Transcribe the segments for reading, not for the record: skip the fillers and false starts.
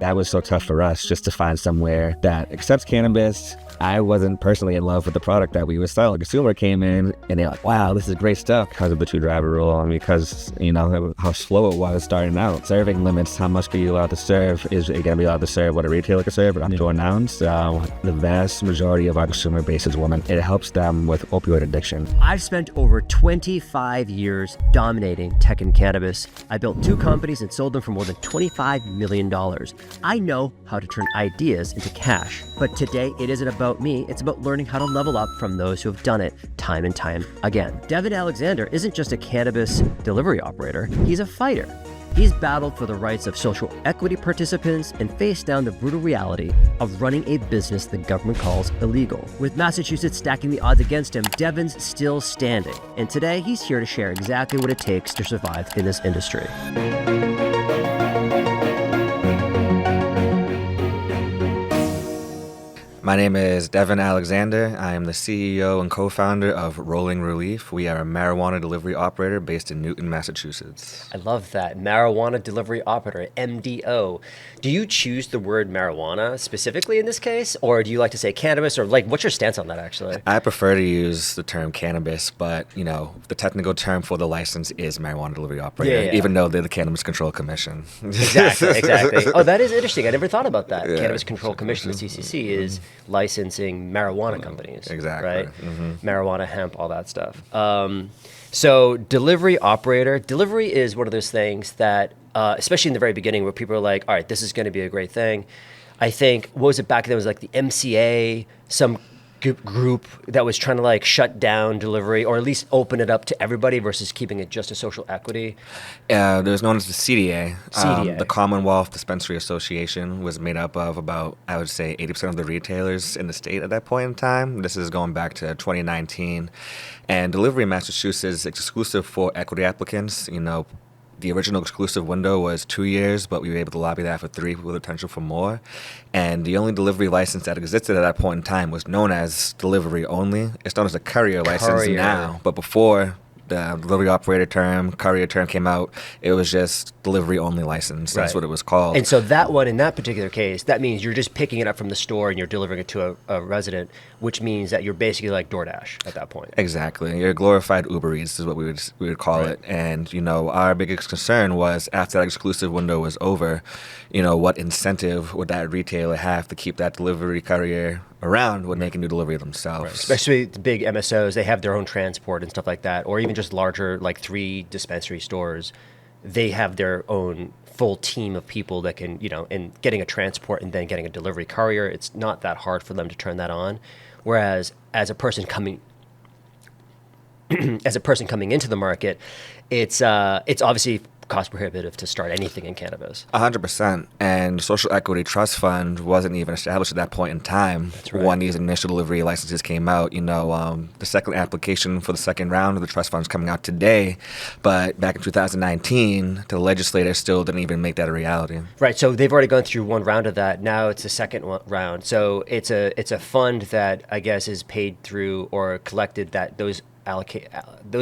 That was so tough for us just to find somewhere that accepts cannabis. I wasn't personally in love with the product that we were selling. A consumer came in and they're like, wow, this is great stuff because of the 2-driver rule and because, how slow it was starting out. Serving limits, how much are you allowed to serve? Is it going to be allowed to serve what a retailer can serve? But to announce the vast majority of our consumer base is women. It helps them with opioid addiction. I've spent over 25 years dominating tech and cannabis. I built 2 companies and sold them for more than $25 million. I know how to turn ideas into cash. But today, it isn't about me. It's about learning how to level up from those who have done it time and time again. Devin Alexander isn't just a cannabis delivery operator. He's a fighter. He's battled for the rights of social equity participants and faced down the brutal reality of running a business the government calls illegal. With Massachusetts stacking the odds against him, Devin's still standing. And today, he's here to share exactly what it takes to survive in this industry. My name is Devin Alexander. I am the CEO and co-founder of Rolling Releaf. We are a marijuana delivery operator based in Newton, Massachusetts. I love that. Marijuana delivery operator, MDO. Do you choose the word marijuana specifically in this case? Or do you like to say cannabis? Or what's your stance on that actually? I prefer to use the term cannabis, but the technical term for the license is marijuana delivery operator, even though they're the Cannabis Control Commission. Exactly. Oh, that is interesting. I never thought about that. Yeah, Cannabis Control Commission, the CCC, is licensing marijuana companies. Exactly. Right? Marijuana, hemp, all that stuff. So delivery operator, delivery is one of those things that, especially in the very beginning where people are like, all right, this is going to be a great thing. I think, what was it back then? It was like the MCA, some group that was trying to shut down delivery or at least open it up to everybody versus keeping it just a social equity. There's known as the CDA. CDA. The Commonwealth Dispensary Association was made up of about, I would say, 80% of the retailers in the state at that point in time. This is going back to 2019. And delivery in Massachusetts is exclusive for equity applicants. The original exclusive window was 2 years, but we were able to lobby that for 3 with potential for more. And the only delivery license that existed at that point in time was known as delivery only. It's known as a courier license now, but before the delivery operator term, courier term came out, it was just delivery only license. That's what it was called. And so that one, in that particular case, that means you're just picking it up from the store and you're delivering it to a resident, which means that you're basically like DoorDash at that point. Exactly. Your glorified Uber Eats is what we would call it. And, our biggest concern was after that exclusive window was over, what incentive would that retailer have to keep that delivery courier around when they can do delivery themselves? Right. Especially the big MSOs, they have their own transport and stuff like that, or even just larger, 3 dispensary stores. They have their own full team of people that can, and getting a transport and then getting a delivery courier, it's not that hard for them to turn that on. Whereas as a person coming into the market, it's obviously cost prohibitive to start anything in cannabis. 100%. And Social Equity Trust Fund wasn't even established at that point in time. That's right. When these initial delivery licenses came out. The second application for the second round of the trust fund is coming out today. But back in 2019, the legislators still didn't even make that a reality. Right. So they've already gone through one round of that. Now it's the second round. So it's a fund that I guess is paid through or collected that those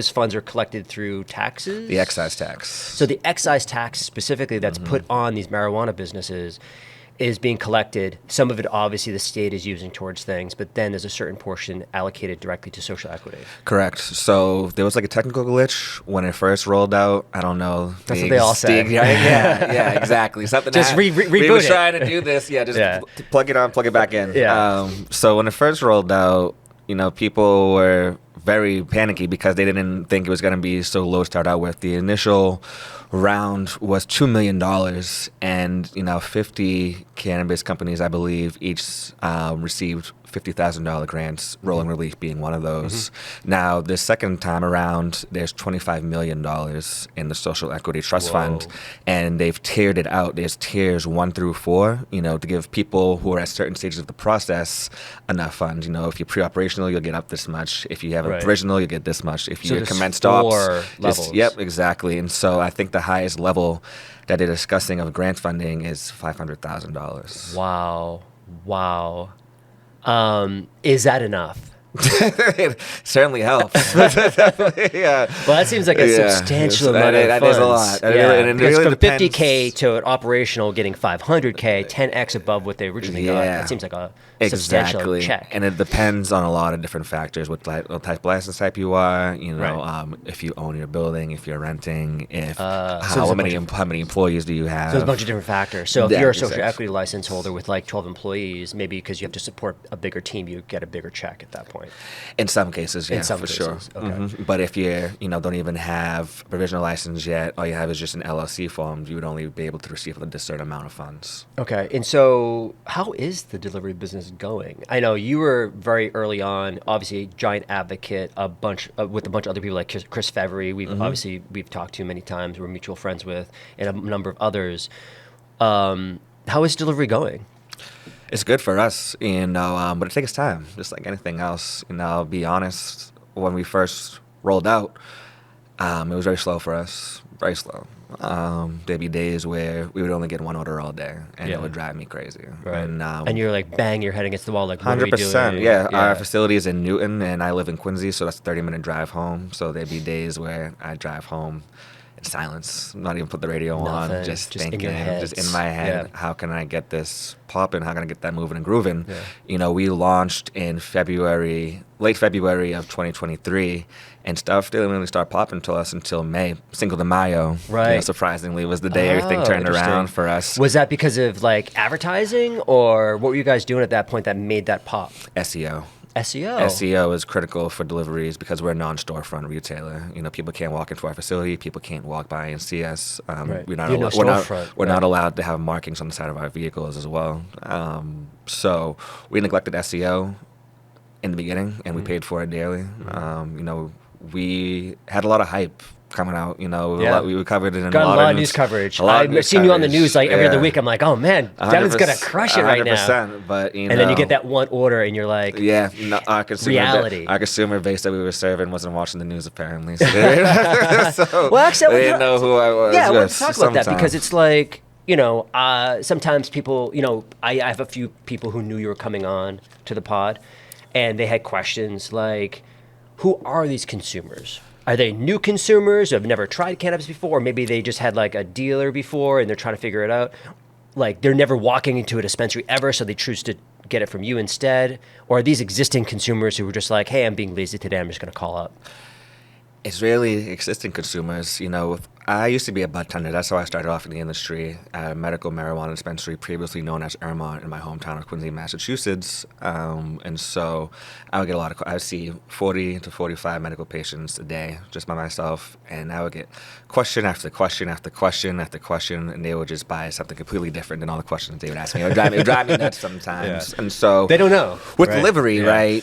funds are collected through taxes? The excise tax. So the excise tax specifically that's put on these marijuana businesses is being collected. Some of it, obviously, the state is using towards things, but then there's a certain portion allocated directly to social equity. Correct. So there was a technical glitch when it first rolled out. I don't know. That's what they all say. Yeah, exactly. Something just reboot we were it. trying to do this. Yeah, just plug it on, plug it back in. Yeah. So when it first rolled out, people were very panicky because they didn't think it was going to be so low to start out with. The initial round was $2 million, and 50 cannabis companies, I believe, each received $50,000 grants, Rolling Releaf being one of those. Now, the second time around, there's $25 million in the Social Equity Trust Fund, and they've tiered it out. There's tiers 1 through 4, to give people who are at certain stages of the process enough funds. If you're pre-operational, you'll get up this much. If you have a provisional, you'll get this much. If you're commenced ops, levels. Yep, exactly. And so I think the highest level that they're discussing of grant funding is $500,000. Wow. Is that enough? It certainly helps. Definitely, yeah. Well, that seems like a substantial amount of that funds. is a lot. And It really from depends. 50K to an operational getting 500K, 10x above what they originally got. Yeah. That seems like a substantial check. And it depends on a lot of different factors, what type of license type you are, if you own your building, if you're renting, if how many employees do you have. So there's a bunch of different factors. So if you're a social exactly. equity license holder with like 12 employees, maybe because you have to support a bigger team, you get a bigger check at that point. In some cases, yeah, some for cases, sure. okay. But if you don't even have a provisional license yet, all you have is just an LLC form, you would only be able to receive a certain amount of funds. Okay, and so how is the delivery business going? I know you were very early on, obviously a giant advocate, with a bunch of other people like Chris Fevry. We've talked to many times. We're mutual friends with, and a number of others. How is delivery going? It's good for us, but it takes time, just like anything else. I'll be honest, when we first rolled out, it was very slow for us, very slow. There'd be days where we would only get one order all day, and it would drive me crazy. Right. And you're like, bang your head against the wall, like, what 100%. are we doing? Yeah, our facility is in Newton, and I live in Quincy, so that's a 30-minute drive home. So there'd be days where I drive home in silence, not even put the radio on, just thinking, just in my head, how can I get this popping? How can I get that moving and grooving? Yeah. We launched in late February of 2023, and stuff didn't really start popping to us until May. Cinco de Mayo, right? surprisingly, was the day everything turned around for us. Was that because of like advertising, or what were you guys doing at that point that made that pop? SEO. SEO is critical for deliveries because we're a non-storefront retailer. People can't walk into our facility. People can't walk by and see us. Right. We're not allowed to have markings on the side of our vehicles as well. So we neglected SEO in the beginning, and we paid for it daily. We had a lot of hype coming out. We were covered in a lot of news coverage. I've seen you on the news like every other week. I'm like, oh man, Devin's gonna crush it right now. But and then you get that one order, and you're like, our consumer base that we were serving wasn't watching the news apparently. So well, actually, they didn't know who I was. Yeah, let's talk about that because it's like, sometimes people, I have a few people who knew you were coming on to the pod, and they had questions like, who are these consumers? Are they new consumers who have never tried cannabis before? Or maybe they just had like a dealer before and they're trying to figure it out. Like they're never walking into a dispensary ever, so they choose to get it from you instead. Or are these existing consumers who were just like, hey, I'm being lazy today, I'm just going to call up? It's really existing consumers. I used to be a bud tender. That's how I started off in the industry at a medical marijuana dispensary previously known as Irmont in my hometown of Quincy, Massachusetts. And so I would get I would see 40 to 45 medical patients a day just by myself. And I would get question after question after question after question, and they would just buy something completely different than all the questions they would ask me. It would drive me nuts sometimes. Yeah. And so they don't know. With delivery, right,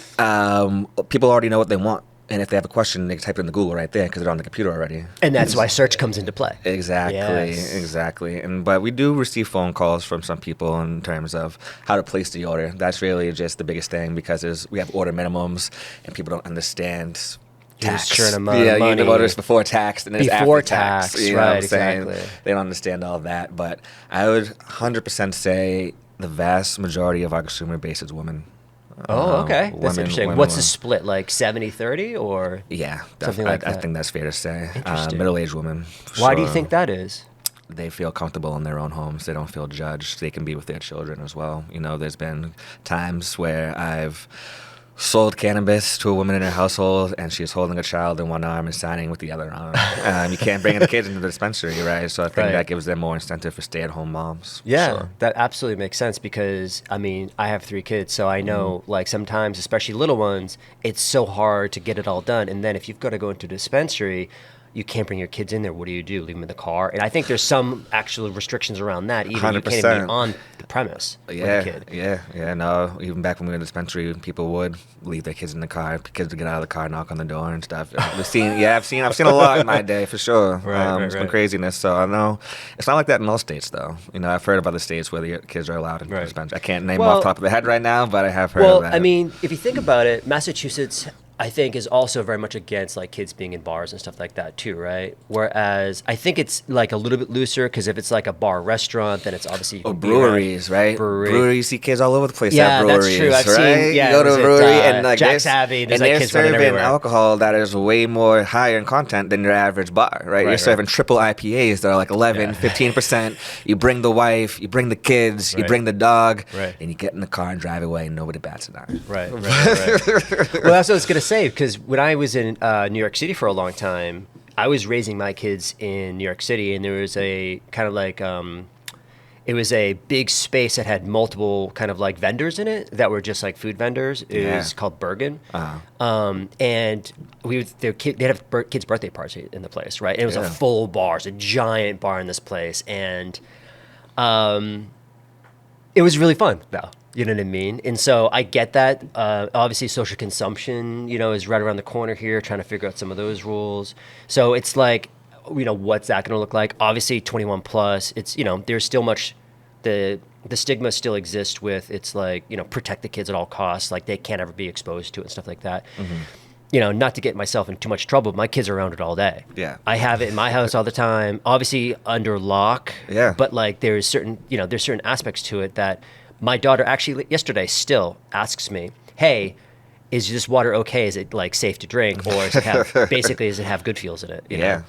people already know what they want. And if they have a question, they can type it in the Google right there because they're on the computer already. And that's why search comes into play. Exactly. But we do receive phone calls from some people in terms of how to place the order. That's really just the biggest thing because we have order minimums and people don't understand tax. Certain amount of money. You orders before tax and then before after tax. Right, exactly. They don't understand all that. But I would 100% say the vast majority of our consumer base is women. Oh, okay. That's interesting. What's the split, like 70-30 or something like that? I think that's fair to say. Middle-aged women. Why do you think that is? They feel comfortable in their own homes. They don't feel judged. They can be with their children as well. There's been times where I've sold cannabis to a woman in her household, and she's holding a child in one arm and signing with the other arm. You can't bring the kids into the dispensary, right? So I think that gives them more incentive for stay-at-home moms. Yeah, that absolutely makes sense because, I have 3 kids, so I know, like, sometimes, especially little ones, it's so hard to get it all done. And then if you've got to go into a dispensary, you can't bring your kids in there. What do? Leave them in the car? And I think there's some actual restrictions around that. Even 100%. You can't even be on the premise with a kid. Yeah. No, even back when we were in the dispensary, people would leave their kids in the car. Kids would get out of the car, knock on the door and stuff. I've seen a lot in my day for sure. It's been craziness. So I know it's not like that in most states, though. I've heard of other states where the kids are allowed in the dispensary. I can't name off the top of the head right now, but I have heard of that. If you think about it, Massachusetts, I think is also very much against like kids being in bars and stuff like that too, right? Whereas I think it's like a little bit looser because if it's like a bar restaurant, then it's obviously you Or can be around breweries, right? brewery. Breweries, you see kids all over the place Yeah, at breweries, that's true. I've right? seen. Yeah, you go to was a brewery it, and like Jack's Abbey. There's like they're kids running serving everywhere. alcohol that is way more higher in content than your average bar, right? You're serving triple IPAs that are like 11, 15%. You bring the wife, you bring the kids, you bring the dog, and you get in the car and drive away and nobody bats an eye. Right. Well, that's what I was going to say, because when I was in New York City for a long time, I was raising my kids in New York City, and there was a kind of like, it was a big space that had multiple kind of like vendors in it that were just like food vendors. It was called Bergen. And they'd have kids' birthday parties in the place, right? And it was a full bar, it's a giant bar in this place. And it was really fun, though. You know what I mean? And so I get that. Obviously, social consumption, is right around the corner here, trying to figure out some of those rules. So it's like, what's that going to look like? Obviously, 21 plus, it's, there's still much, the stigma still exists with, it's like, protect the kids at all costs. Like, they can't ever be exposed to it and stuff like that. Not to get myself in too much trouble, but my kids are around it all day. Yeah. I have it in my house all the time, obviously under lock. Yeah. But like, there's certain aspects to it that my daughter actually yesterday still asks me, hey, is this water okay? Is it like safe to drink? Or does it have good feels in it? You know?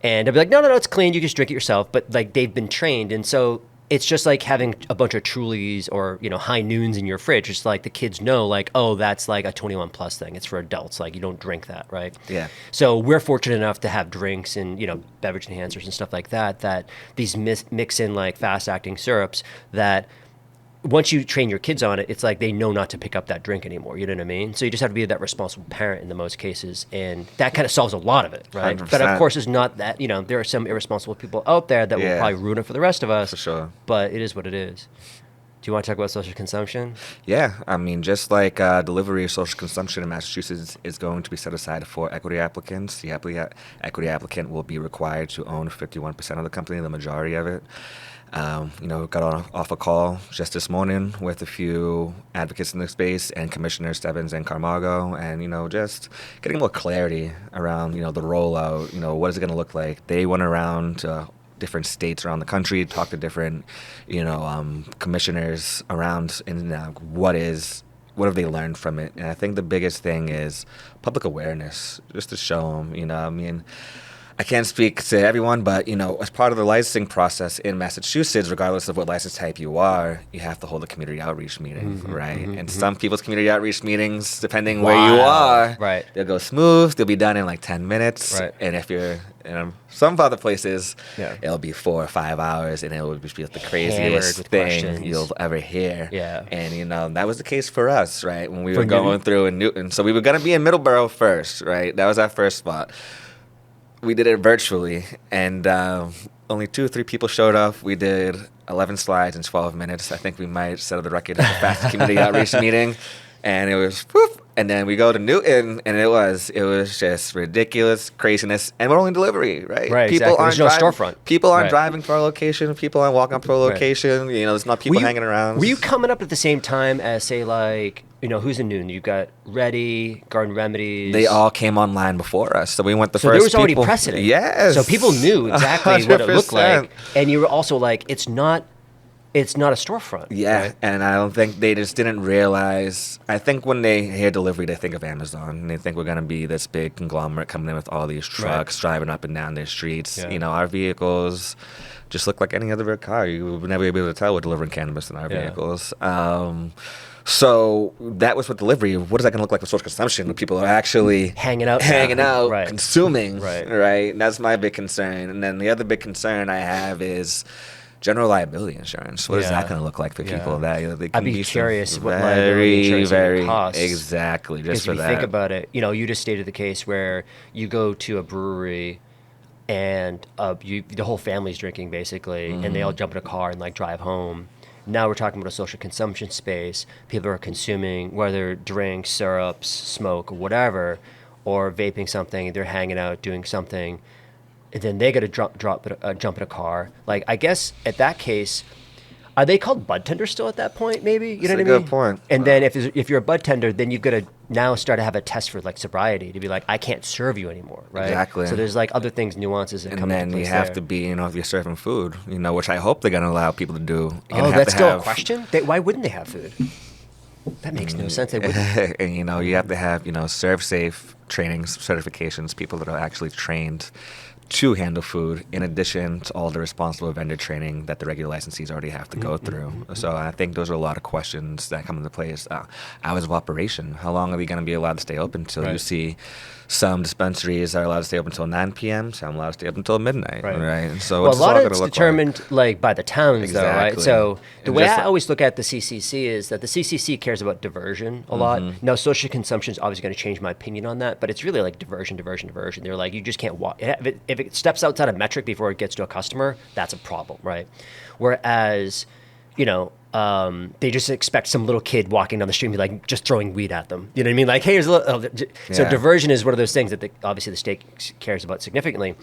And I'd be like, no, it's clean. You just drink it yourself. But like, they've been trained. And so it's just like having a bunch of Trulies or, High Noons in your fridge. It's like the kids know like, oh, that's like a 21 plus thing. It's for adults. Like, you don't drink that, right? Yeah. So we're fortunate enough to have drinks and, beverage enhancers and stuff like that, that these mix in like fast acting syrups that once you train your kids on it, it's like they know not to pick up that drink anymore. You know what I mean? So you just have to be that responsible parent in the most cases. And that kind of solves a lot of it, right? 100%. But of course, it's not that, there are some irresponsible people out there that will probably ruin it for the rest of us. For sure. But it is what it is. Do you want to talk about social consumption? Yeah. I mean, just like delivery of social consumption in Massachusetts is going to be set aside for equity applicants. The equity applicant will be required to own 51% of the company, the majority of it. Got off a call just this morning with a few advocates in the space and Commissioners Stebbins and Camargo, and, just getting more clarity around, the rollout, what is it going to look like? They went around different states around the country, talked to different, commissioners around, and what have they learned from it? And I think the biggest thing is public awareness, just to show them, I can't speak to everyone, but, as part of the licensing process in Massachusetts, regardless of what license type you are, you have to hold a community outreach meeting, right? And some people's community outreach meetings, depending where you are, they'll go smooth, they'll be done in like 10 minutes. Right. And if you're in some other places, it'll be 4 or 5 hours, and it will be the craziest thing you'll ever hear. Yeah. And, that was the case for us, right, when we were going through in Newton. So we were going to be in Middleborough first, right? That was our first spot. We did it virtually, and only 2 or 3 people showed up. We did 11 slides in 12 minutes. I think we might set the record at the fastest community outreach meeting, and it was whoop. And then we go to Newton, and it was just ridiculous craziness. And we're only delivery, right? Right, people aren't There's no storefront. People aren't driving to our location. People aren't walking up to our location. There's not people hanging around. Were you coming up at the same time as, say, like, who's in Newton? You've got Ready, Garden Remedies. They all came online before us, so we went the so first. So there was already people. Precedent. Yes. So people knew exactly 100%. What it looked like, and you were also like, it's not a storefront. Yeah, right? And I don't think they just didn't realize. I think when they hear delivery, they think of Amazon, and they think we're going to be this big conglomerate coming in with all these trucks driving up and down their streets. Yeah. Our vehicles just look like any other car. You would never be able to tell we're delivering cannabis in our vehicles. So that was with delivery. What is that going to look like with social consumption? When people are actually hanging out, consuming, right? And that's my big concern. And then the other big concern I have is general liability insurance. What is that going to look like for people? That they can I'd be curious what liability insurance costs. Exactly, just for that. Because if you think about it, you just stated the case where you go to a brewery and the whole family's drinking basically, and they all jump in a car and like drive home. Now we're talking about a social consumption space. People are consuming, whether drinks, syrups, smoke, whatever, or vaping something. They're hanging out, doing something, and then they got to jump in a car. Like, I guess at that case, are they called bud tenders still at that point? Maybe, you know what I mean? That's a good point. And then if you're a bud tender, then you've got to now start to have a test for like sobriety to be like, I can't serve you anymore, right? Exactly. So there's like other things, nuances that come into And then place you have there. to be, if you're serving food, which I hope they're going to allow people to do. You're Oh, gonna have that's to still a have, question? Why wouldn't they have food? That makes no sense. They wouldn't. and you have to have, serve safe trainings, certifications, people that are actually trained to handle food, in addition to all the responsible vendor training that the regular licensees already have to go through. So I think those are a lot of questions that come into place. Hours of operation. How long are we going to be allowed to stay open till? Right. You see some dispensaries are allowed to stay open until 9 p.m., some allowed to stay up until midnight. Right. And so Well, what's a this all lot of going it's to look determined like? by the towns, though, right? Exactly. So the And way just I always look at the CCC is that the CCC cares about diversion a lot. Now, social consumption is obviously going to change my opinion on that, but it's really like diversion. They're like, you just can't walk. If it steps outside of metric before it gets to a customer, that's a problem, right? Whereas, they just expect some little kid walking down the street and be like, just throwing weed at them. You know what I mean? Like, hey, here's a little. So Yeah. diversion is one of those things that obviously the state cares about significantly.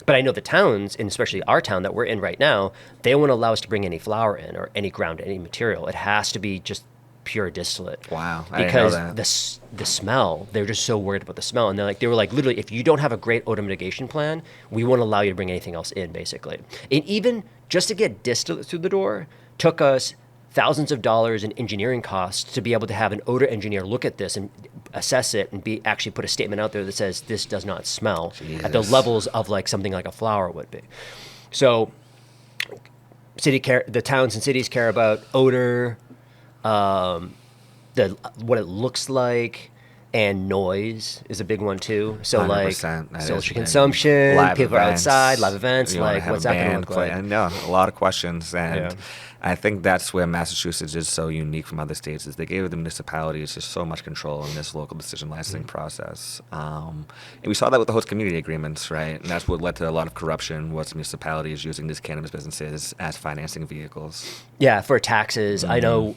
But I know the towns, and especially our town that we're in right now, they won't allow us to bring any flour in or any ground, any material. It has to be just pure distillate. Wow, I didn't know Because that. the smell, they're just so worried about the smell. And they were like, literally, if you don't have a great odor mitigation plan, we won't allow you to bring anything else in, basically. And even just to get distillate through the door took us thousands of dollars in engineering costs to be able to have an odor engineer look at this and assess it and actually put a statement out there that says this does not smell at the levels of like something like a flower would be. So the towns and cities care about odor, what it looks like, and noise is a big one too. So 100%, like social consumption, live people are events, outside, live events, you wanna like have what's a that going to band look play. like? I know a lot of questions, and Yeah. I think that's where Massachusetts is so unique from other states. Is they gave the municipalities just so much control in this local decision licensing process, and we saw that with the host community agreements, right? And that's what led to a lot of corruption. Was municipalities using these cannabis businesses as financing vehicles? Yeah, for taxes. I know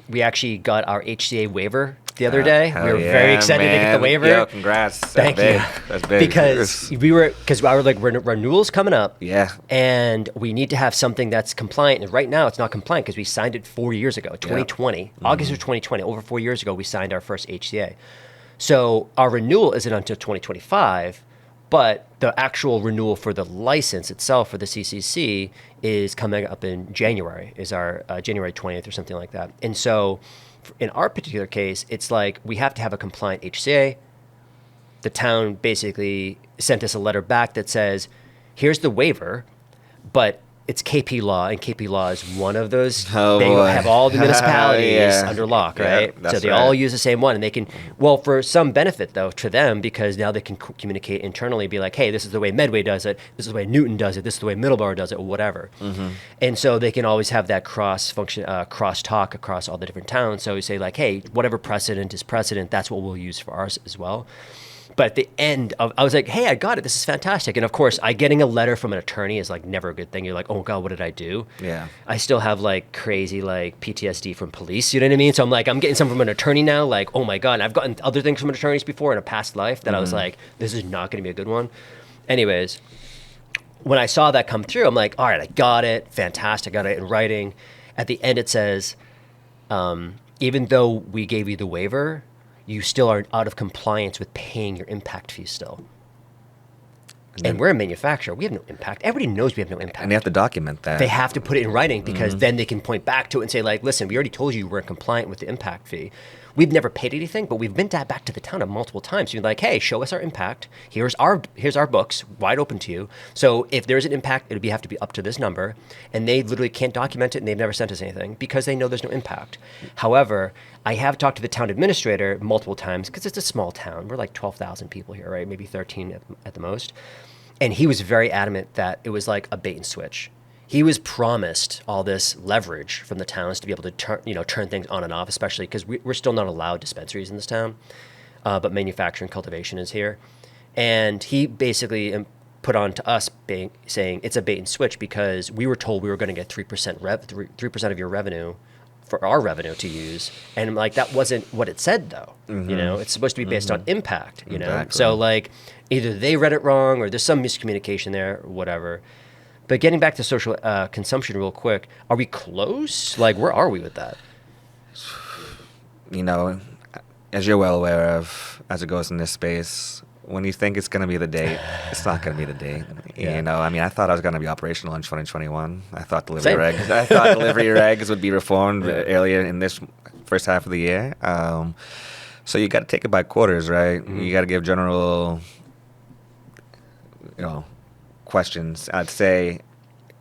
we actually got our HCA waiver the other day. Hell We were yeah, very excited to get the man. waiver. Yo, congrats. Thank you. That's big. Because our like renewal's coming up. Yeah. And we need to have something that's compliant. And right now it's not compliant because we signed it 4 years ago, 2020. August of 2020, over 4 years ago, we signed our first HCA. So our renewal isn't until 2025, but the actual renewal for the license itself for the CCC is coming up in January, is our January 20th or something like that. And so in our particular case, it's like we have to have a compliant HCA. The town basically sent us a letter back that says, here's the waiver, but it's KP law, and KP law is one of those. Oh, they boy. have all the municipalities Yeah. under lock, Yeah, right? that's So they right. all use the same one, and they can, well, for some benefit, though, to them, because now they can communicate internally, be like, hey, this is the way Medway does it, this is the way Newton does it, this is the way Middleborough does it, or whatever. And so they can always have that cross talk across all the different towns. So we say, like, hey, whatever precedent is precedent, that's what we'll use for ours as well. But at the end of, I was like, hey, I got it. This is fantastic. And of course, getting a letter from an attorney is like never a good thing. You're like, oh God, what did I do? Yeah. I still have like crazy like PTSD from police. You know what I mean? So I'm like, I'm getting some from an attorney now. Like, oh my God. And I've gotten other things from attorneys before in a past life that I was like, this is not going to be a good one. Anyways, when I saw that come through, I'm like, all right, I got it. Fantastic. I got it in writing. At the end, it says, even though we gave you the waiver, you still are out of compliance with paying your impact fee still. And we're a manufacturer. We have no impact. Everybody knows we have no impact. And you have to document that. They have to put it in writing because then they can point back to it and say, like, listen, we already told you we're compliant with the impact fee. We've never paid anything, but we've been back to the town multiple times. You're like, hey, show us our impact. Here's our books, wide open to you. So if there's an impact, it'll have to be up to this number. And they literally can't document it, and they've never sent us anything because they know there's no impact. However, I have talked to the town administrator multiple times because it's a small town. We're like 12,000 people here, right? Maybe 13 at the most. And he was very adamant that it was like a bait and switch. He was promised all this leverage from the towns to be able to turn things on and off, especially because we're still not allowed dispensaries in this town, but manufacturing cultivation is here. And he basically put on to us saying it's a bait and switch because we were told we were going to get 3% of your revenue for our revenue to use. And I'm like, that wasn't what it said though. It's supposed to be based on impact, Exactly. So like either they read it wrong or there's some miscommunication there or whatever. But getting back to social consumption real quick, are we close? Like, where are we with that? as you're well aware of, as it goes in this space, when you think it's going to be the date, it's not going to be the date. Yeah. You know, I mean, I thought I was going to be operational in 2021. I thought Same. delivery regs would be reformed earlier in this first half of the year. So you got to take it by quarters, right? Mm-hmm. You got to give general, questions. I'd say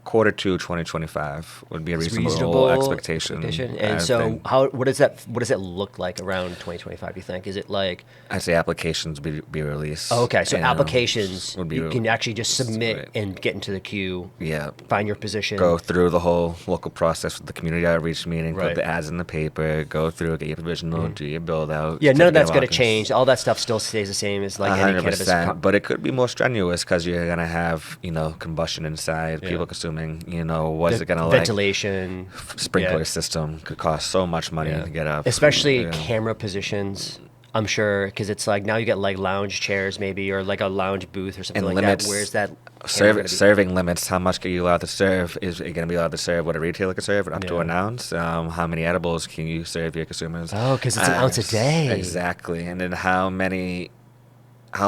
quarter 2 2025 would be a reasonable expectation. And so, what does that look like around 2025? You think? Is it like? I'd say applications be released. Oh, okay, so and, applications would be you can actually just submit and get into the queue. Yeah. Find your position. Go through the whole local process with the community outreach meeting. Right. Put the ads in the paper. Go through, get your provisional, do your build out. Yeah, none of that's going to change. All that stuff still stays the same as like any cannabis. But it could be more strenuous because you're gonna have combustion inside. People consuming. What's it gonna like? Ventilation, sprinkler system could cost so much money to get up. Especially camera positions. I'm sure because it's like now you get like lounge chairs maybe or like a lounge booth or something and like limits, that. Where's that? Serving limits. How much are you allowed to serve? Is it going to be allowed to serve what a retailer can serve up to an ounce? How many edibles can you serve your consumers? Oh, because it's an ounce a day. Exactly. And then how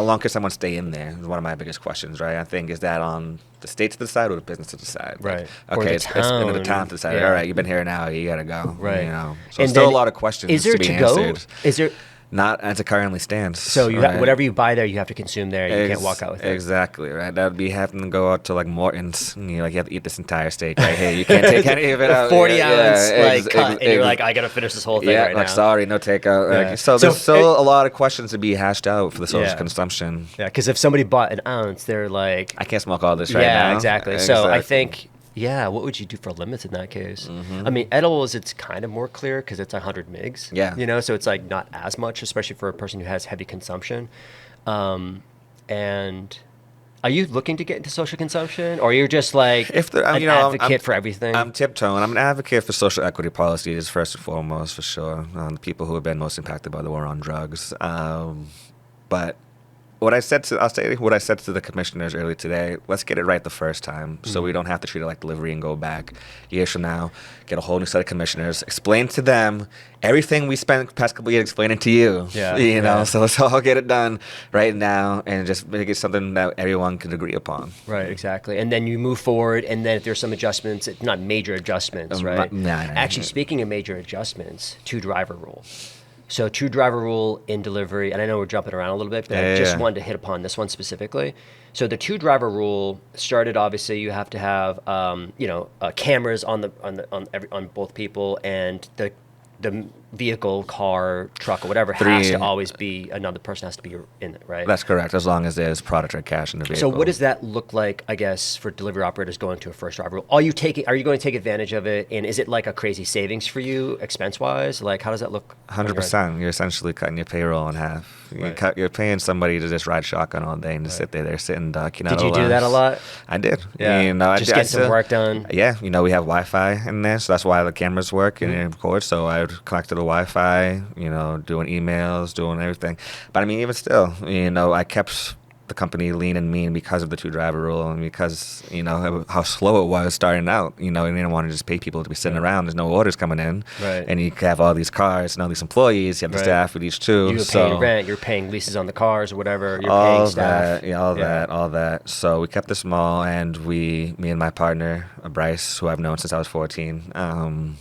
long can someone stay in there is one of my biggest questions, right? I think, is that on the state to decide or the business to decide? Right. Like, okay, it's in the town to decide. All right, you've been here an hour, you got to go. Right. So still a lot of questions to be answered. Is there? Not as it currently stands. So whatever you buy there, you have to consume there. You can't walk out with it. Exactly, right? That would be having to go out to like Morton's. And you have to eat this entire steak right here. You can't take any of it out. 40 ounce cut, and you're like, I got to finish this whole thing right now. Sorry, no takeout. Yeah. So there's still a lot of questions to be hashed out for the social consumption. Yeah, because if somebody bought an ounce, they're like, I can't smoke all this right now. Yeah, exactly. So I think. Yeah, what would you do for limits in that case? I mean, edibles, it's kind of more clear because it's 100 mgs. Yeah. So it's like not as much, especially for a person who has heavy consumption. And are you looking to get into social consumption, or you're just like an advocate for everything? I'm tiptoeing. I'm an advocate for social equity policies first and foremost, for sure. The people who have been most impacted by the war on drugs. But I'll say what I said to the commissioners earlier today. Let's get it right the first time, so we don't have to treat it like delivery and go back years from now. Get a whole new set of commissioners. Explain to them everything we spent the past couple of years explaining to you. So let's all get it done right now and just make it something that everyone can agree upon. Right, exactly. And then you move forward, and then if there's some adjustments, not major adjustments, right? Actually, speaking of major adjustments, 2-driver rule. So 2-driver rule in delivery, and I know we're jumping around a little bit, but I just wanted to hit upon this one specifically. So the 2-driver rule started. Obviously, you have to have cameras on both people, and the vehicle, car, truck, or whatever has to always be another person has to be in it, right? That's correct, as long as there's product or cash in the vehicle. So what does that look like, I guess, for delivery operators going to a first driver rule? Are you going to take advantage of it, and is it like a crazy savings for you expense-wise? Like, how does that look? 100%. You're essentially cutting your payroll in half. You're paying somebody to just ride shotgun all day and just sit there. They're sitting duck. Did you do that a lot? I did. Yeah. Just get some work done. Yeah. We have Wi-Fi in there, so that's why the cameras work and it records. So I would connect to the Wi-Fi, doing emails, doing everything. But I mean, even still, I kept the company lean and mean because of the 2-driver rule and because, how slow it was starting out. And you didn't want to just pay people to be sitting around. There's no orders coming in. Right. And you have all these cars and all these employees. You have the staff with each two. You're paying rent. You're paying leases on the cars or whatever. You're paying staff. All that. So we kept it small, and me and my partner, Bryce, who I've known since I was 14,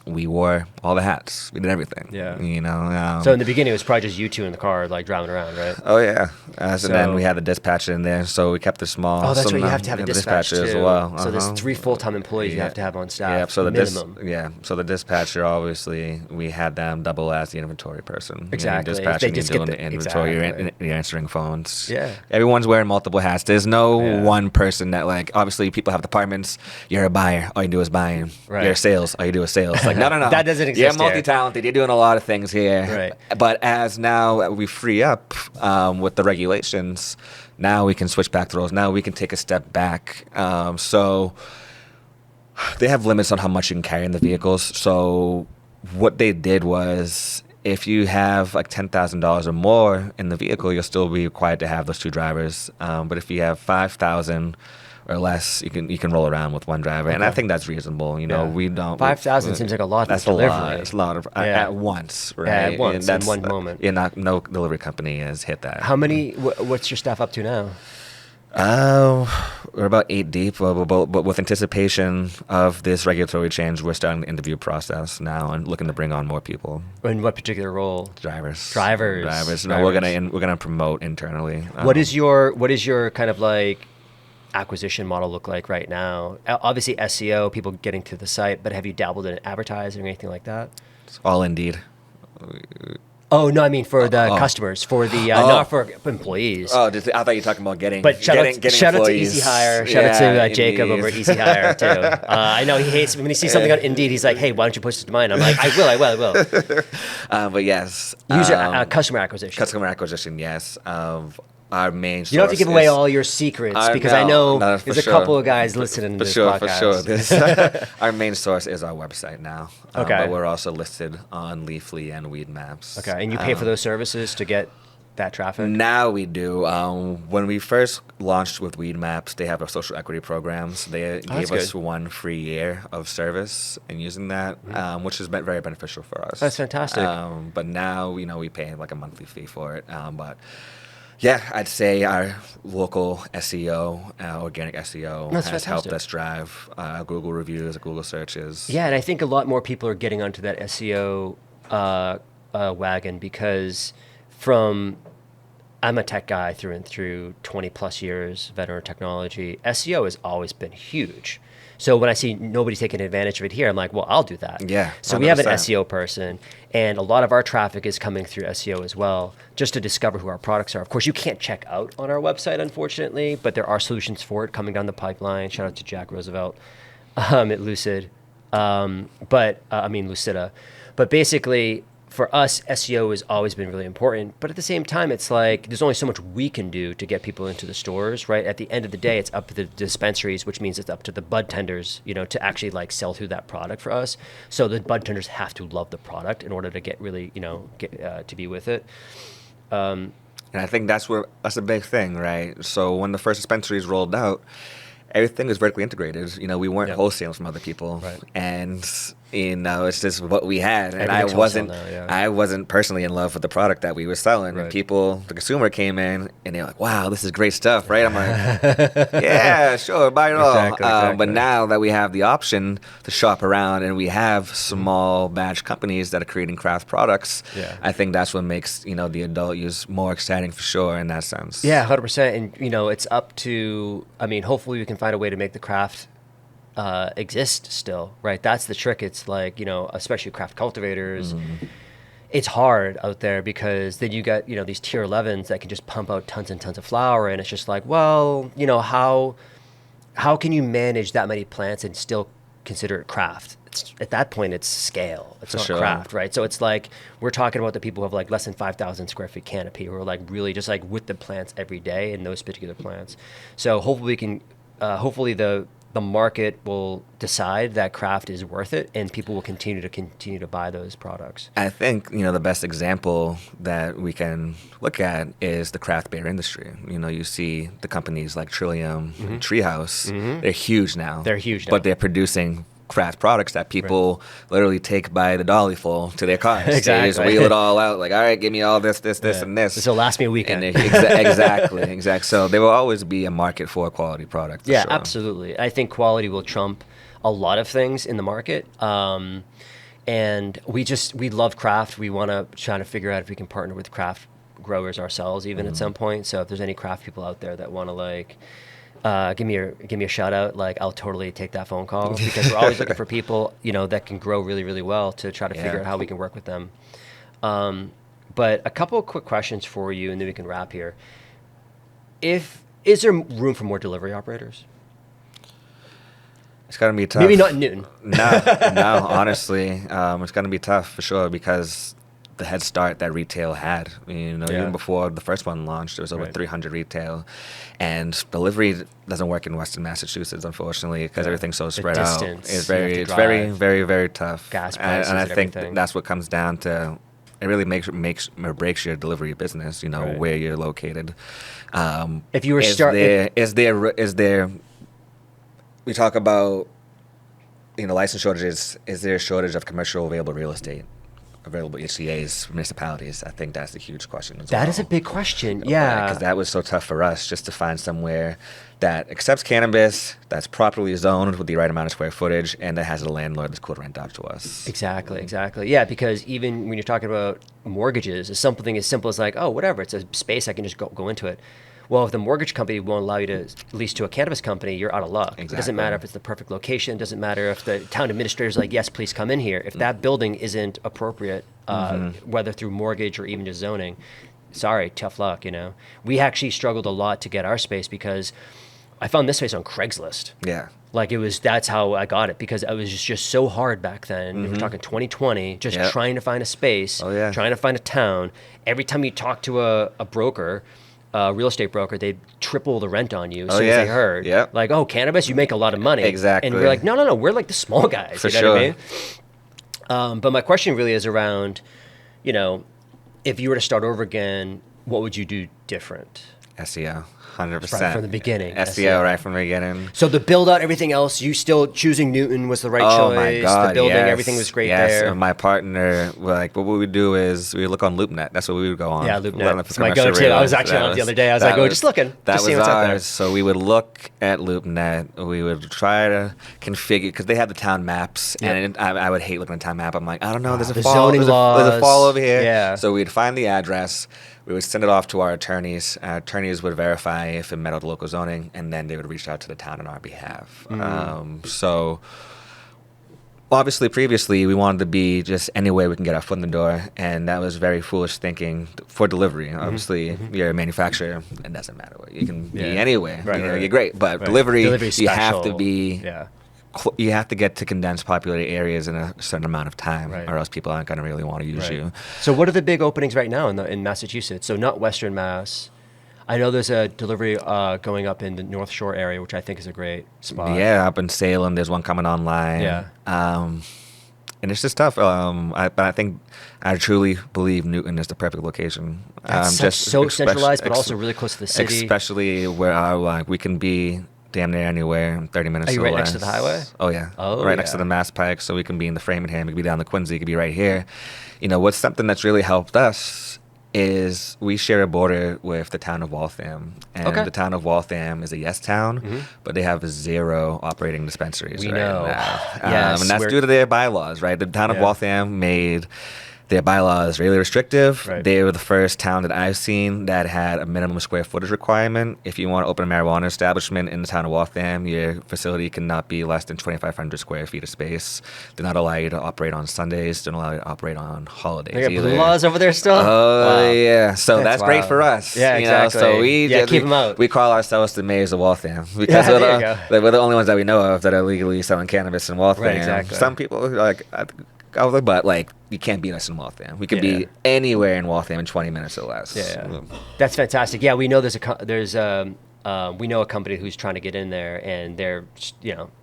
we wore all the hats. We did everything. Yeah. So in the beginning, it was probably just you two in the car, like driving around, right? Oh yeah. And then we had the dispatcher in there, so we kept it small. Oh, that's right. You have to have a dispatcher as well. So there's 3 full-time employees you have to have on staff. Yeah. So minimum. So the dispatcher, obviously, we had them double as the inventory person. Exactly. Dispatching, you're doing the inventory, you're answering phones. Yeah. Everyone's wearing multiple hats. There's no one person that, like, obviously people have departments. You're a buyer. All you do is buying. Right. You're a sales. All you do is sales. Like, no. That doesn't exist. You're multi-talented. You're doing a lot of things here. Right. But as now we free up with the regulations, now we can switch back to those. Now we can take a step back. So they have limits on how much you can carry in the vehicles. So what they did was, if you have like $10,000 or more in the vehicle, you'll still be required to have those 2 drivers. But if you have $5,000 or less, you can roll around with one driver, and I think that's reasonable. You know, we don't 5,000 seems like a lot. That's for a delivery. lot. It's a lot of at once, right? Yeah, at once, and in one moment. No delivery company has hit that. How many? What's your staff up to now? We're about 8 deep, but with anticipation of this regulatory change, we're starting the interview process now and looking to bring on more people. In what particular role? Drivers. No, we're gonna promote internally. What is your kind of like acquisition model look like right now? Obviously SEO, people getting to the site, but have you dabbled in advertising or anything like that? It's all Indeed. Oh no, I mean for the customers, for the not for employees. Oh, I thought you were talking about getting. But shout out to Easy Hire. Shout out to Jacob Indeed. over at Easy Hire too. I know he hates when he sees something on Indeed. He's like, "Hey, why don't you push it to mine?" I'm like, "I will." But yes, Customer acquisition. Customer acquisition, yes. Our main source. You don't have to give away all your secrets because I know there's a couple of guys listening to this podcast. For sure. Our main source is our website now. Okay. But we're also listed on Leafly and Weed Maps. Okay, and you pay for those services to get that traffic? Now we do. When we first launched with Weed Maps, they have a social equity programs. They gave us 1 free year of service and using that, which has been very beneficial for us. That's fantastic. But now, we pay like a monthly fee for it. But yeah, I'd say our local SEO, organic SEO, has helped us drive Google reviews, Google searches. Yeah, and I think a lot more people are getting onto that SEO wagon because I'm a tech guy through and through, 20 plus years, veteran technology. SEO has always been huge. So when I see nobody taking advantage of it here, I'm like, well, I'll do that. Yeah. 100%. So we have an SEO person, and a lot of our traffic is coming through SEO as well, just to discover who our products are. Of course, you can't check out on our website, unfortunately, but there are solutions for it coming down the pipeline. Shout out to Jack Roosevelt at Lucid, Lucida. But basically, for us, SEO has always been really important, but at the same time, it's like there's only so much we can do to get people into the stores, right? At the end of the day, it's up to the dispensaries, which means it's up to the bud tenders, to actually like sell through that product for us. So the bud tenders have to love the product in order to get really, to be with it. And I think that's a big thing, right? So when the first dispensaries rolled out, everything was vertically integrated. We weren't wholesaling from other people, right. And it's just what we had. And I wasn't personally in love with the product that we were selling. Right. And the consumer came in and they're like, "Wow, this is great stuff," right? I'm like, "Yeah, sure, buy it all." Exactly. But now that we have the option to shop around and we have small batch companies that are creating craft products, I think that's what makes the adult use more exciting for sure in that sense. Yeah, 100%. And it's up to. Hopefully we can find a way to make the craft exist still, right? That's the trick. It's like, especially craft cultivators, it's hard out there because then you got, these tier 11s that can just pump out tons and tons of flower. And it's just like, well, how can you manage that many plants and still consider it craft? At that point, it's scale. It's not craft, right? So it's like, we're talking about the people who have like less than 5,000 square feet canopy who are like really just like with the plants every day and those particular plants. So hopefully we can, hopefully the market will decide that craft is worth it and people will continue to buy those products. I think, the best example that we can look at is the craft beer industry. You see the companies like Trillium and Treehouse, they're huge now. But they're producing craft products that people literally take by the dolly full to their cars. Exactly. They just wheel it all out like, all right, give me all this, and this. This will last me a weekend. Exactly. So there will always be a market for a quality product. Yeah, sure. Absolutely. I think quality will trump a lot of things in the market. And we love craft. We want to try to figure out if we can partner with craft growers ourselves even at some point. So if there's any craft people out there that want to give me a shout out, like I'll totally take that phone call because we're always looking for people that can grow really, really well to try to figure out how we can work with them. But a couple of quick questions for you and then we can wrap here. Is there room for more delivery operators? It's gonna be tough. Maybe not in Newton. No, honestly, it's gonna be tough for sure because the head start that retail had. Even before the first one launched, there was over 300 retail, and delivery doesn't work in Western Massachusetts, unfortunately, because everything's so spread out. It's very, very, very tough. Gas prices and I think everything. that's what comes down to. It really makes or breaks your delivery business. Where you're located. If you were is there we talk about, license shortages. Is there a shortage of commercial available real estate, available HCAs for municipalities? I think that's a huge question as well. That is a big question. Yeah. Because that was so tough for us just to find somewhere that accepts cannabis, that's properly zoned with the right amount of square footage, and that has a landlord that's cool to rent out to us. Exactly. Yeah, because even when you're talking about mortgages, it's something as simple as like, oh, whatever, it's a space, I can just go into it. Well, if the mortgage company won't allow you to lease to a cannabis company, you're out of luck. Exactly. It doesn't matter if it's the perfect location. It doesn't matter if the town administrator is like, yes, please come in here. If that building isn't appropriate, whether through mortgage or even just zoning, sorry, tough luck, We actually struggled a lot to get our space because I found this space on Craigslist. Yeah. Like that's how I got it, because it was just so hard back then. We're talking 2020, just trying to find a space, trying to find a town. Every time you talk to a broker, real estate broker, they'd triple the rent on you as soon as they heard. Yep. Like, oh, cannabis, you make a lot of money. Exactly. And we're like, no, we're like the small guys. For you know sure. what I mean? But my question really is around, if you were to start over again, what would you do different? SEO. 100%. Right from the beginning. SEO right from the beginning. So the build out, everything else, you still choosing Newton was the right choice. Oh my God, the building, everything was great there. And my partner, what we would do is we would look on LoopNet. That's what we would go on. Yeah, LoopNet. That's my go-to. I was actually on it the other day. I was like, just looking. That just was what's ours. out there. So we would look at LoopNet. We would try to configure, because they have the town maps, and I would hate looking at the town map. I'm like, I don't know, there's a fall. There's a fall over here. Yeah. So we'd find the address. We would send it off to our attorneys. Our attorneys would verify if it met all the local zoning, and then they would reach out to the town on our behalf. So obviously, previously, we wanted to be just any way we can get our foot in the door, and that was very foolish thinking for delivery. Obviously, you're a manufacturer, it doesn't matter what. You can be anywhere. Right. You're great, but delivery, you have to be... You have to get to condensed populated areas in a certain amount of time, or else people aren't going to really want to use you. So what are the big openings right now in Massachusetts? So not Western Mass. I know there's a delivery going up in the North Shore area, which I think is a great spot. Yeah, up in Salem, there's one coming online. Yeah. And it's just tough. But I think I truly believe Newton is the perfect location. Just so centralized, but also really close to the city. Especially where we can be damn near anywhere in 30 minutes. Are you right next to the highway? Oh, yeah. Next to the Mass Pike, so we can be in the Framingham, we can be down the Quincy, we can be right here. What's something that's really helped us is we share a border with the town of Waltham. And the town of Waltham is a yes town, but they have 0 operating dispensaries now. Yes, and that's due to their bylaws, right? The town of Waltham made... Their bylaws really restrictive. Right. They were the first town that I've seen that had a minimum square footage requirement. If you want to open a marijuana establishment in the town of Waltham, your facility cannot be less than 2,500 square feet of space. They're not allow you to operate on Sundays. They don't allow you to operate on holidays. They got blue laws over there still? Oh, yeah. So that's great for us. Yeah, exactly. So we keep them out. We call ourselves the mayors of Waltham because we're the only ones that we know of that are legally selling cannabis in Waltham. Right, exactly. Some people but you can't beat us in Waltham. We could be anywhere in Waltham in 20 minutes or less. Yeah. That's fantastic. Yeah, we know we know a company who's trying to get in there, and they're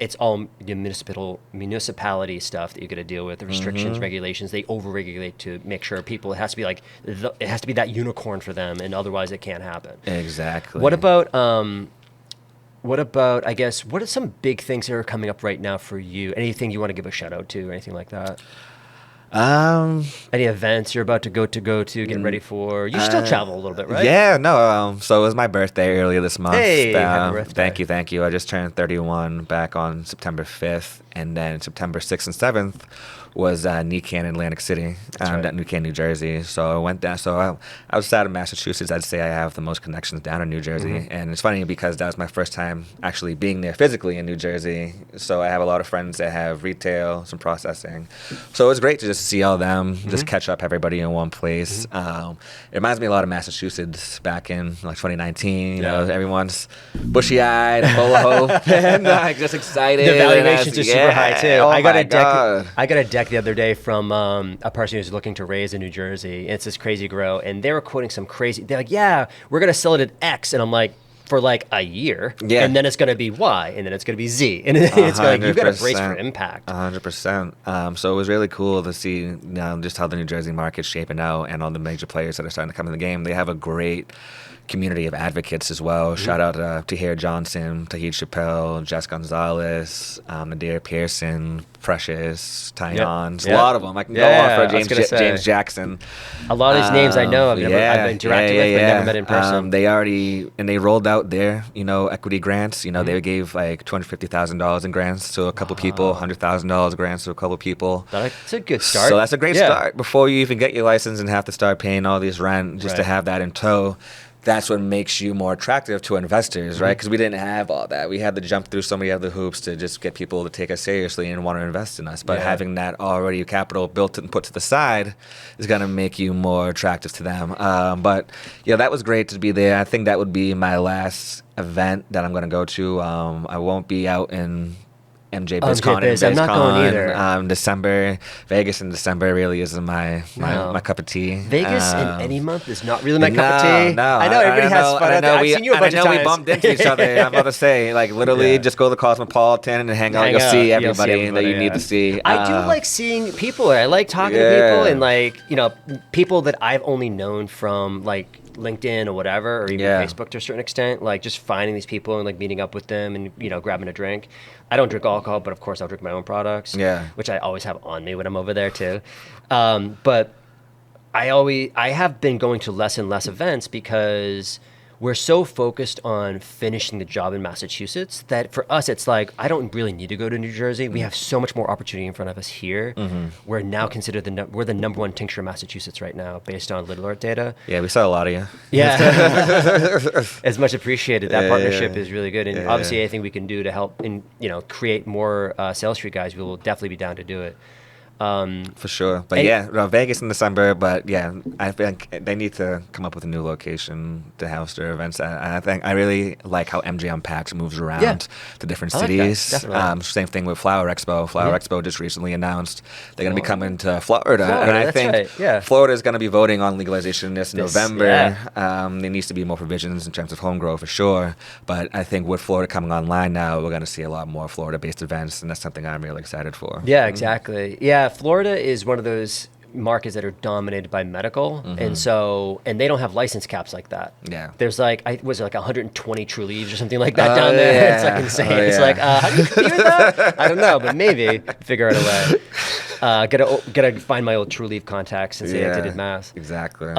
it's all the municipality stuff that you got to deal with, the restrictions, regulations. They overregulate to make sure people. It has to be that unicorn for them, and otherwise it can't happen. Exactly. What about I guess, what are some big things that are coming up right now for you? Anything you want to give a shout out to or anything like that? Any events you're about to go to, getting ready for? You still travel a little bit, right? Yeah, no. So it was my birthday earlier this month. Hey, happy birthday. Thank you. I just turned 31 back on September 5th, and then September 6th and 7th was New Canaan, Atlantic City, New Canaan, New Jersey. So I went down. So outside of Massachusetts, I'd say I have the most connections down in New Jersey. And it's funny because that was my first time actually being there physically in New Jersey. So I have a lot of friends that have retail, some processing. So it was great to just see all of them, just catch up everybody in one place. It reminds me a lot of Massachusetts back in 2019. You know, everyone's bushy-eyed, full of hope, and just excited. The valuations are super high too. Oh I got God. a deck the other day from a person who's looking to raise in New Jersey. It's this crazy grow, and they were quoting some crazy. They're like, "Yeah, we're gonna sell it at X," and I'm like, for like a year, and then it's gonna be Y, and then it's gonna be Z, and it's like you got to brace for impact. 100%. So it was really cool to see just how the New Jersey market's shaping out, and all the major players that are starting to come in the game. They have a great community of advocates as well. Shout out to Tahir Johnson, Tahid Chappelle, Jess Gonzalez, Nadir Pearson, Precious, Tyon. A lot of them. I can go on for James Jackson. A lot of these names I know. I've interacted with, but never met in person. They rolled out their, equity grants. They gave like $250,000 in grants to a couple people, $100,000 grants to a couple people. That's a good start. So that's a great start before you even get your license and have to start paying all these rent just to have that in tow. That's what makes you more attractive to investors, right? Because we didn't have all that. We had to jump through so many other hoops to just get people to take us seriously and want to invest in us. But having that already capital built and put to the side is going to make you more attractive to them. But that was great to be there. I think that would be my last event that I'm going to go to. I won't be out in MJ BizCon. I'm not going either. December, Vegas in December really isn't my cup of tea. Vegas in any month is not really my cup of tea. No, I know everybody has fun. I've seen you a bunch of times. We bumped into each other. I'm about to say, like literally, just go to the Cosmopolitan and hang out. You'll see everybody that you need to see. I do like seeing people. I like talking to people and people that I've only known from like LinkedIn or whatever, or even Facebook to a certain extent, like just finding these people and like meeting up with them and grabbing a drink. I don't drink alcohol, but of course I'll drink my own products, which I always have on me when I'm over there too. But I have been going to less and less events because we're so focused on finishing the job in Massachusetts that for us, it's like, I don't really need to go to New Jersey. We have so much more opportunity in front of us here. We're now considered we're the number one tincture in Massachusetts right now, based on landlord data. Yeah, we saw a lot of you. Yeah. It's much appreciated. That partnership is really good. And obviously anything we can do to help create more Sales Street guys, we will definitely be down to do it. For sure. But Vegas in December, but I think they need to come up with a new location to house their events. I think I really like how MJ Unpacked moves around to different cities. Same thing with Flower Expo. Flower Expo just recently announced they're going to be coming to Florida. And I think Florida is going to be voting on legalization this November. There needs to be more provisions in terms of home grow for sure. But I think with Florida coming online now, we're going to see a lot more Florida-based events, and that's something I'm really excited for. Yeah, exactly. Yeah, Florida is one of those markets that are dominated by medical, and they don't have license caps like that. Yeah, there's like 120 True Leaves or something like that down there. It's like insane. It's like how do you compete with that? I don't know, but maybe figure out a way. Gotta find my old True Leaf contacts and see if I did mass. Exactly.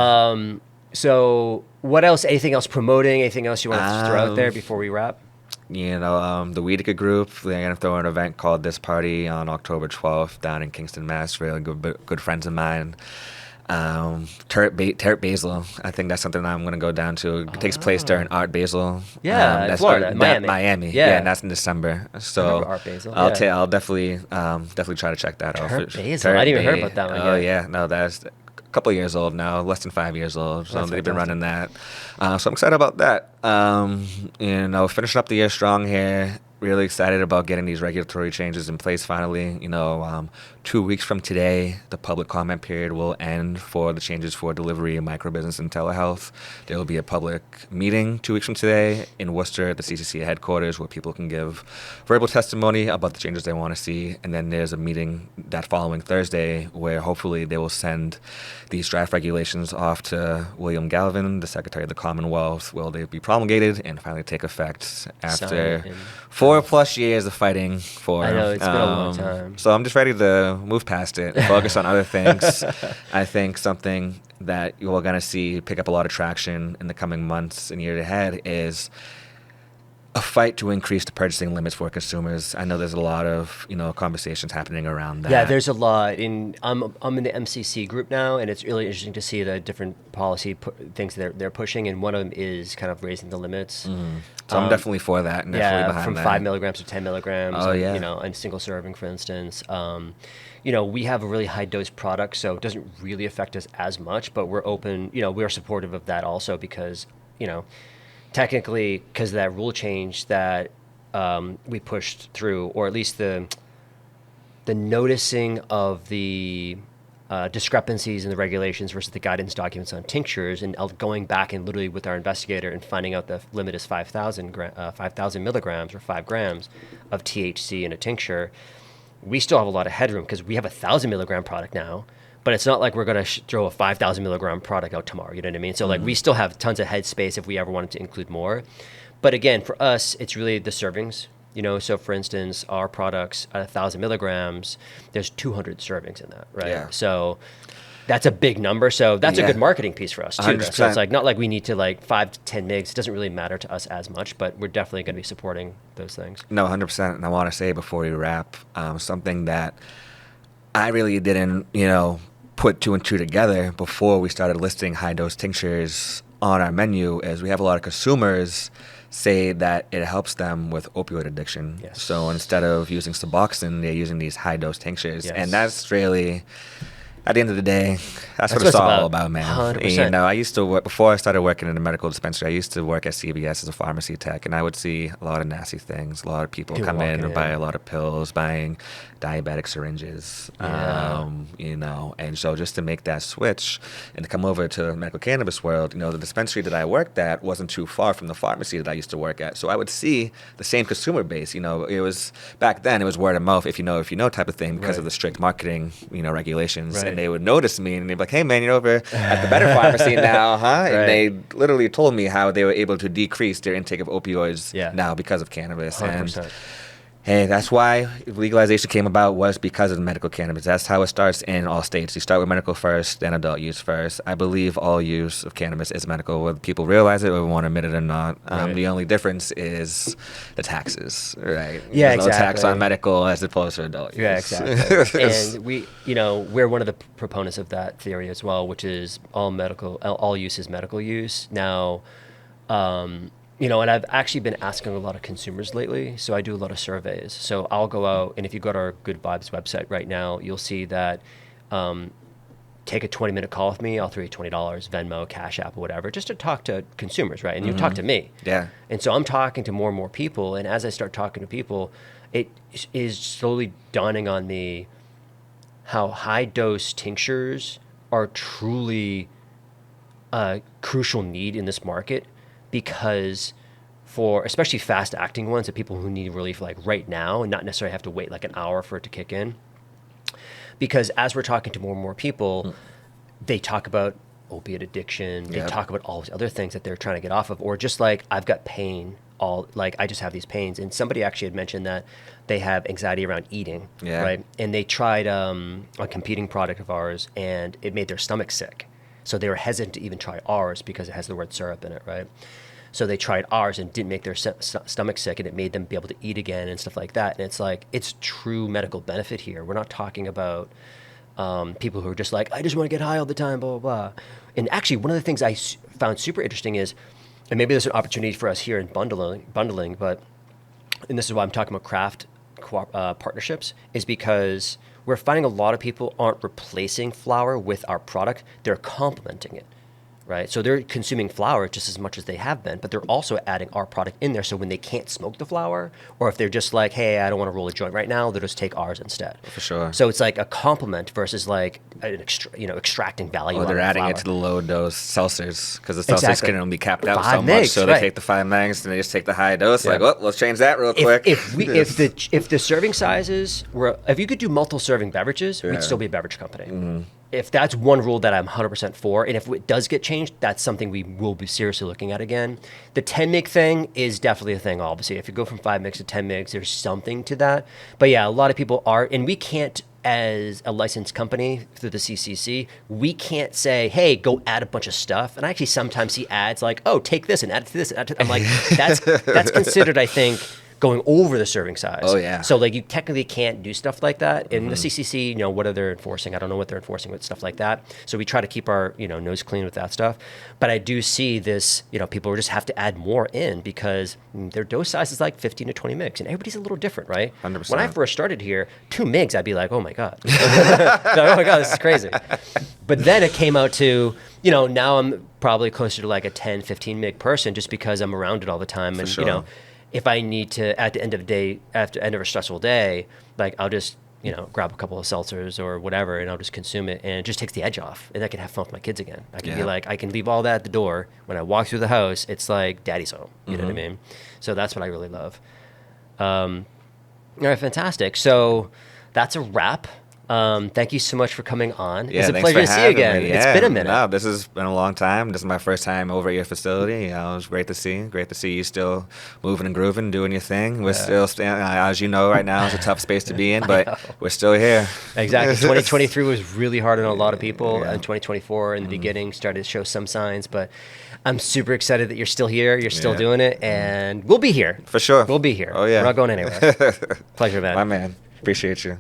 So what else? Anything else promoting? Anything else you want to throw out there before we wrap? The Weedica group, they're going to throw an event called This Party on October 12th down in Kingston, Mass. Really good friends of mine. Terp Basel, I think that's something I'm going to go down to. It takes place during Art Basel. That's Florida, Miami. Yeah, and that's in December. So Art Basel. I'll definitely try to check that out. Terp Basel. I didn't even heard about that one. Oh yeah, no, that's couple of years old now, less than 5 years old. So they've been running that. So I'm excited about that. Finishing up the year strong here. Really excited about getting these regulatory changes in place finally. 2 weeks from today, the public comment period will end for the changes for delivery, microbusiness, and telehealth. There will be a public meeting 2 weeks from today in Worcester at the CCC headquarters where people can give verbal testimony about the changes they want to see. And then there's a meeting that following Thursday where hopefully they will send these draft regulations off to William Galvin, the Secretary of the Commonwealth, where they'll be promulgated and finally take effect after 4+ years of fighting for. I know, it's been a long time. So I'm just ready to move past it, focus on other things. I think something that you're going to see pick up a lot of traction in the coming months and years ahead is a fight to increase the purchasing limits for consumers. I know there's a lot of conversations happening around that. Yeah, there's a lot. I'm in the MCC group now, and it's really interesting to see the different policy things they're pushing, and one of them is kind of raising the limits. So I'm definitely for that. And definitely behind from that. 5 milligrams to 10 milligrams. And single serving, for instance. We have a really high dose product, so it doesn't really affect us as much, but we're open. We're supportive of that also because technically, because of that rule change that we pushed through, or at least the noticing of the discrepancies in the regulations versus the guidance documents on tinctures, and going back and literally with our investigator and finding out the limit is 5,000 milligrams or 5 grams of THC in a tincture. We still have a lot of headroom because we have a 1,000 milligram product now, but it's not like we're going to throw a 5,000 milligram product out tomorrow. You know what I mean? So like we still have tons of headspace if we ever wanted to include more. But again, for us, it's really the servings. You know, so for instance, our products at 1,000 milligrams, there's 200 servings in that, right? Yeah. So that's a big number. So that's a good marketing piece for us too. 100%. So it's like not like we need to like 5 to 10 mgs. It doesn't really matter to us as much, but we're definitely going to be supporting those things. No, 100%. And I want to say before we wrap, something that I really didn't, put two and two together before we started listing high dose tinctures on our menu is we have a lot of consumers say that it helps them with opioid addiction. Yes. So instead of using Suboxone, they're using these high dose tinctures. Yes. And that's really, at the end of the day, that's what it's all about, man. 100%. I used to work, before I started working in a medical dispensary, I used to work at CVS as a pharmacy tech, and I would see a lot of nasty things. A lot of people come in and buy a lot of pills, buying diabetic syringes, and so just to make that switch and to come over to the medical cannabis world, the dispensary that I worked at wasn't too far from the pharmacy that I used to work at. So I would see the same consumer base. It was, back then, it was word of mouth, if you know type of thing, because of the strict marketing, regulations. Right. And they would notice me and they'd be like, hey man, you're over at the better pharmacy now, huh? And Right. they literally told me how they were able to decrease their intake of opioids Yeah. now because of cannabis. 100%. And hey, that's why legalization came about, was because of the medical cannabis. That's how it starts in all states. You start with medical first, then adult use first. I believe all use of cannabis is medical, whether people realize it or want to admit it or not. Right. The only difference is the taxes, right? Yeah, There's no tax exactly. on medical as opposed to adult use. Yeah, exactly. And we, we're one of the proponents of that theory as well, which is all use is medical use. Now, and I've actually been asking a lot of consumers lately. So I do a lot of surveys. So I'll go out, and if you go to our Good Vibes website right now, you'll see that take a 20-minute call with me. I'll throw you $20, Venmo, Cash App, or whatever, just to talk to consumers, right? And you talk to me. Yeah. And so I'm talking to more and more people. And as I start talking to people, it is slowly dawning on me how high-dose tinctures are truly a crucial need in this market. Because for especially fast acting ones, the people who need relief like right now and not necessarily have to wait like an hour for it to kick in. Because as we're talking to more and more people, they talk about opiate addiction, they talk about all these other things that they're trying to get off of, or just like I've got pain, I just have these pains. And somebody actually had mentioned that they have anxiety around eating, right? And they tried a competing product of ours and it made their stomach sick. So they were hesitant to even try ours because it has the word syrup in it, right? So they tried ours and didn't make their stomach sick, and it made them be able to eat again and stuff like that. And it's like, it's true medical benefit here. We're not talking about people who are just like, I just want to get high all the time, blah, blah, blah. And actually, one of the things I found super interesting is, and maybe there's an opportunity for us here in bundling, but, and this is why I'm talking about craft partnerships, is because we're finding a lot of people aren't replacing flower with our product. They're complementing it, right? So they're consuming flower just as much as they have been, but they're also adding our product in there. So when they can't smoke the flower, or if they're just like, hey, I don't want to roll a joint right now, they'll just take ours instead. For sure. So it's like a complement versus like extracting value. Or they're out of adding flower. it to the low dose seltzers because the seltzers Exactly. can only be capped out 5 so much. megs, So they right. take the 5 megs and they just take the high dose. Yeah. Like, oh, let's change that real quick. If the serving sizes were, if you could do multiple serving beverages, we'd still be a beverage company. If that's one rule that I'm 100% for, and if it does get changed, that's something we will be seriously looking at again. The 10 mig thing is definitely a thing, obviously. If you go from 5 migs to 10 migs, there's something to that. But yeah, a lot of people are, and we can't, as a licensed company through the CCC, we can't say, hey, go add a bunch of stuff. And I actually sometimes see ads like, oh, take this and add it to this. And add it to. I'm like, that's considered, I think, going over the serving size. Oh, yeah. So like you technically can't do stuff like that. In the CCC, what are they enforcing? I don't know what they're enforcing with stuff like that. So we try to keep our, nose clean with that stuff. But I do see this, people just have to add more in because their dose size is like 15 to 20 migs. And everybody's a little different, right? 100%. When I first started here, 2 migs, I'd be like, oh my God. Oh my God, this is crazy. But then it came out to, now I'm probably closer to like a 10, 15 mig person just because I'm around it all the time. And, sure. If I need to, at the end of the day, after the end of a stressful day, like I'll just, grab a couple of seltzers or whatever, and I'll just consume it, and it just takes the edge off, and I can have fun with my kids again. I can be like, I can leave all that at the door. When I walk through the house, it's like daddy's home. You know what I mean? So that's what I really love. All right, fantastic. So that's a wrap. Thank you so much for coming on. Yeah, It's a thanks pleasure for to see you having again. me. It's Yeah, been a minute. no, this has been a long time. This is my first time over at your facility. It was great to see. Great to see you still moving and grooving, doing your thing. We're still, as you know, right now it's a tough space to be in, I but know. we're still here. Exactly. 2023 was really hard on a lot of people, Yeah. and 2024 in the beginning started to show some signs. But I'm super excited that you're still here. You're still Yeah. doing it, and we'll be here For sure. We'll be here. Oh, yeah. We're not going anywhere. Pleasure, man. My man. Appreciate you.